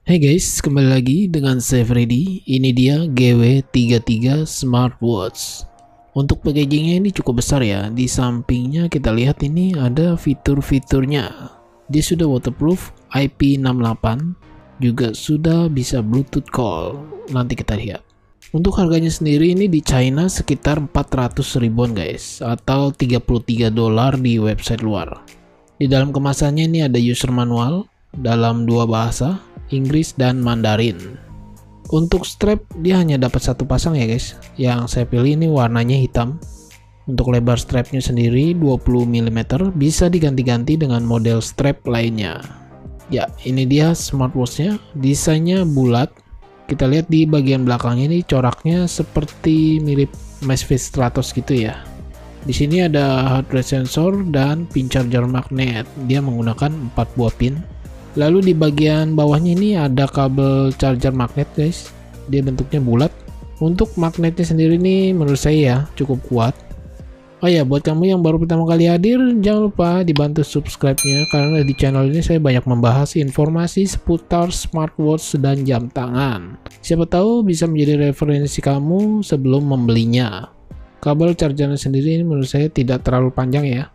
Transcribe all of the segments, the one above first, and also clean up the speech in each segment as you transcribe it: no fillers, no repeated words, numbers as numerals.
Hai guys, kembali lagi dengan saya Freddy. Ini dia GW33 Smartwatch. Untuk packagingnya ini cukup besar ya. Di sampingnya kita lihat ini ada fitur-fiturnya. Dia sudah waterproof, IP68, juga sudah bisa Bluetooth call. Nanti kita lihat. Untuk harganya sendiri ini di China sekitar 400 ribuan guys, atau 33 dolar di website luar. Di dalam kemasannya ini ada user manual dalam dua bahasa, Inggris dan Mandarin. Untuk strap dia hanya dapat satu pasang ya guys. Yang saya pilih ini warnanya hitam. Untuk lebar strapnya sendiri 20 mm, bisa diganti-ganti dengan model strap lainnya. Ya, ini dia smartwatchnya. Desainnya bulat. Kita lihat di bagian belakangnya ini coraknya seperti mirip Amazfit Stratos gitu ya. Di sini ada heart rate sensor dan pin charger magnet. Dia menggunakan 4 buah pin. Lalu di bagian bawahnya ini ada kabel charger magnet guys. Dia bentuknya bulat. Untuk magnetnya sendiri nih menurut saya ya cukup kuat. Oh ya, buat kamu yang baru pertama kali hadir, jangan lupa dibantu subscribe-nya, karena di channel ini saya banyak membahas informasi seputar smartwatch dan jam tangan. Siapa tahu bisa menjadi referensi kamu sebelum membelinya. Kabel chargernya sendiri ini menurut saya tidak terlalu panjang ya.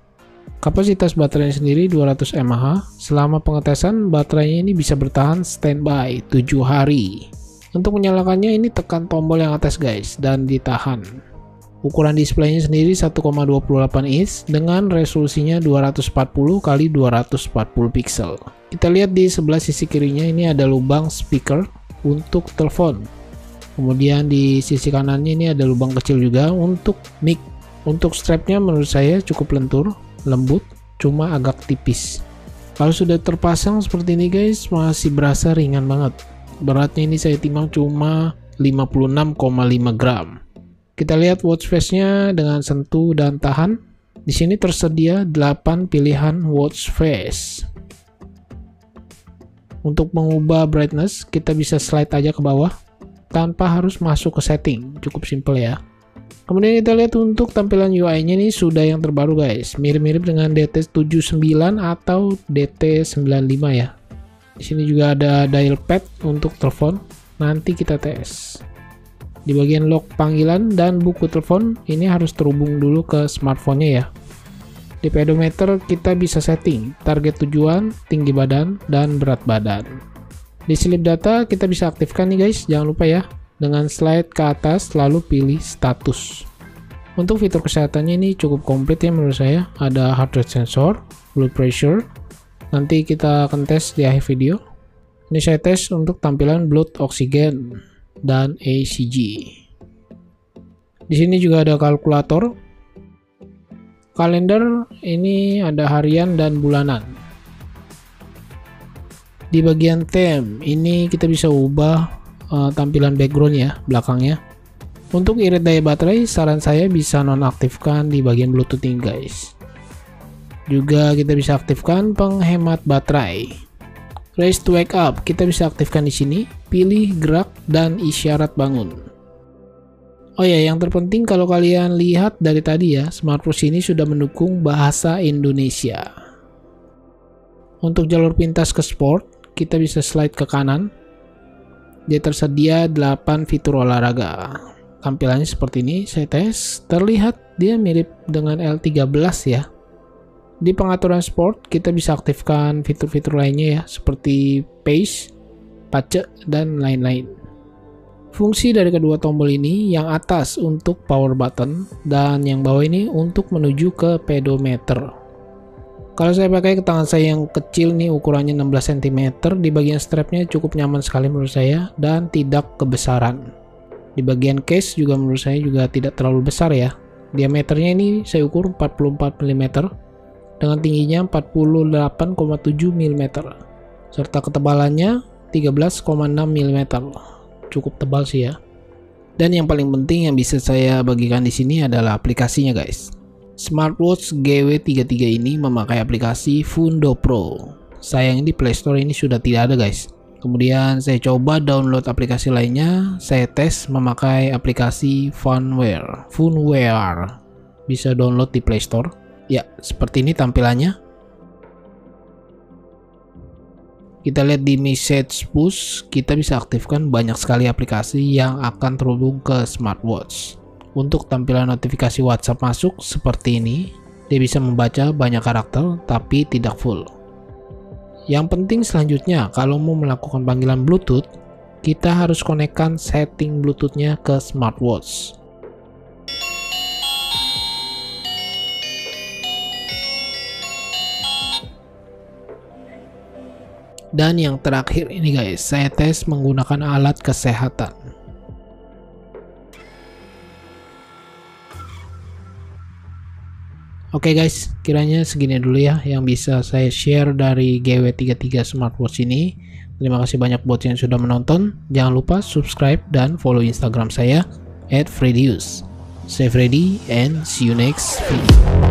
Kapasitas baterainya sendiri 200 mAh. Selama pengetesan baterainya ini bisa bertahan standby 7 hari. Untuk menyalakannya ini tekan tombol yang atas guys dan ditahan. Ukuran displaynya sendiri 1,28 inch dengan resolusinya 240 x 240 pixel. Kita lihat di sebelah sisi kirinya ini ada lubang speaker untuk telepon. Kemudian di sisi kanannya ini ada lubang kecil juga untuk mic. Untuk strapnya menurut saya cukup lentur, lembut, cuma agak tipis. Kalau sudah terpasang seperti ini guys, masih berasa ringan banget. Beratnya ini saya timbang cuma 56,5 gram. Kita lihat watch face-nya dengan sentuh dan tahan. Di sini tersedia 8 pilihan watch face. Untuk mengubah brightness, kita bisa slide aja ke bawah tanpa harus masuk ke setting. Cukup simple ya. Kemudian kita lihat untuk tampilan UI-nya ini sudah yang terbaru guys. Mirip-mirip dengan DT79 atau DT95 ya. Di sini juga ada dial pad untuk telepon. Nanti kita tes. Di bagian lock panggilan dan buku telepon ini harus terhubung dulu ke smartphone-nya ya. Di pedometer kita bisa setting target tujuan, tinggi badan, dan berat badan. Di slip data kita bisa aktifkan nih guys, jangan lupa ya. Dengan slide ke atas lalu pilih status. Untuk fitur kesehatannya ini cukup komplit ya menurut saya. Ada heart rate sensor, blood pressure. Nanti kita akan tes di akhir video. Ini saya tes untuk tampilan blood oksigen dan ECG. Di sini juga ada kalkulator. Kalender ini ada harian dan bulanan. Di bagian theme ini kita bisa ubah tampilan background ya, belakangnya. Untuk irit daya baterai, saran saya bisa nonaktifkan di bagian Bluetooth ini guys. Juga kita bisa aktifkan penghemat baterai. Raise to wake up kita bisa aktifkan di sini, pilih gerak dan isyarat bangun. Oh ya, yang terpenting kalau kalian lihat dari tadi ya, smartwatch ini sudah mendukung bahasa Indonesia. Untuk jalur pintas ke sport, kita bisa slide ke kanan. Dia tersedia 8 fitur olahraga. Tampilannya seperti ini, saya tes. Terlihat dia mirip dengan L13 ya. Di pengaturan sport, kita bisa aktifkan fitur-fitur lainnya ya, seperti pace, pace, dan lain-lain. Fungsi dari kedua tombol ini, yang atas untuk power button, dan yang bawah ini untuk menuju ke pedometer. Kalau saya pakai ke tangan saya yang kecil nih, ukurannya 16 cm, di bagian strapnya cukup nyaman sekali menurut saya, dan tidak kebesaran. Di bagian case juga menurut saya juga tidak terlalu besar ya. Diameternya ini saya ukur 44 mm, dengan tingginya 48,7 mm, serta ketebalannya 13,6 mm. Cukup tebal sih ya. Dan yang paling penting yang bisa saya bagikan di sini adalah aplikasinya guys. Smartwatch GW33 ini memakai aplikasi Fundo Pro. Sayang di Play Store ini sudah tidak ada guys. Kemudian saya coba download aplikasi lainnya, saya tes memakai aplikasi Phoneware. Bisa download di Play Store. Ya, seperti ini tampilannya. Kita lihat di message push, kita bisa aktifkan banyak sekali aplikasi yang akan terhubung ke smartwatch. Untuk tampilan notifikasi WhatsApp masuk seperti ini, dia bisa membaca banyak karakter tapi tidak full. Yang penting selanjutnya, kalau mau melakukan panggilan Bluetooth, kita harus konekkan setting Bluetooth-nya ke smartwatch. Dan yang terakhir ini guys, saya tes menggunakan alat kesehatan. Oke guys, kiranya segini dulu ya yang bisa saya share dari GW33 smartwatch ini. Terima kasih banyak buat yang sudah menonton. Jangan lupa subscribe dan follow Instagram saya @fredius. Stay ready and see you next video.